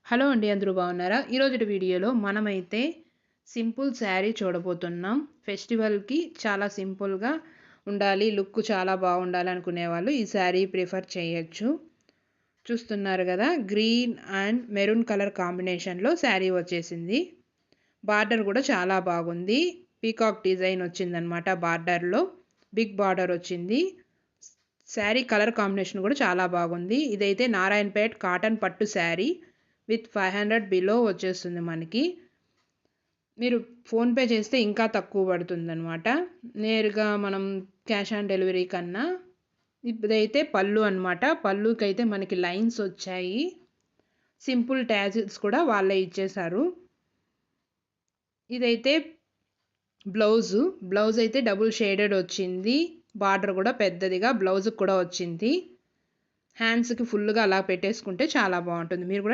Hello అండి, అందరూ బాగున్నారా? ఈరోజు వీడియోలో మనమైతే సింపుల్ శారీ చూడబోతున్నాం. ఫెస్టివల్కి చాలా సింపుల్గా ఉండాలి, లుక్ చాలా బాగుండాలి అనుకునే వాళ్ళు ఈ శారీ ప్రిఫర్ చేయొచ్చు. చూస్తున్నారు కదా, గ్రీన్ అండ్ మెరూన్ కలర్ కాంబినేషన్లో శారీ వచ్చేసింది. బార్డర్ కూడా చాలా బాగుంది, పీకాక్ డిజైన్ వచ్చిందనమాట. బార్డర్లో బిగ్ బార్డర్ వచ్చింది. శారీ కలర్ కాంబినేషన్ కూడా చాలా బాగుంది. ఇదైతే నారాయణపేట్ కాటన్ పట్టు శారీ విత్ 500 బిలో వచ్చేస్తుంది మనకి. మీరు ఫోన్పే చేస్తే ఇంకా తక్కువ పడుతుంది అనమాట, నేరుగా మనం క్యాష్ ఆన్ డెలివరీ కన్నా. ఇదైతే పళ్ళు అనమాట. పళ్ళుకి అయితే మనకి లైన్స్ వచ్చాయి, సింపుల్ ట్యాజిల్స్ కూడా వాళ్ళే ఇచ్చేశారు. ఇదైతే బ్లౌజ్ అయితే డబుల్ షేడెడ్ వచ్చింది. బార్డర్ కూడా పెద్దదిగా బ్లౌజ్కి కూడా వచ్చింది. హ్యాండ్స్కి ఫుల్గా అలా పెట్టేసుకుంటే చాలా బాగుంటుంది. మీరు కూడా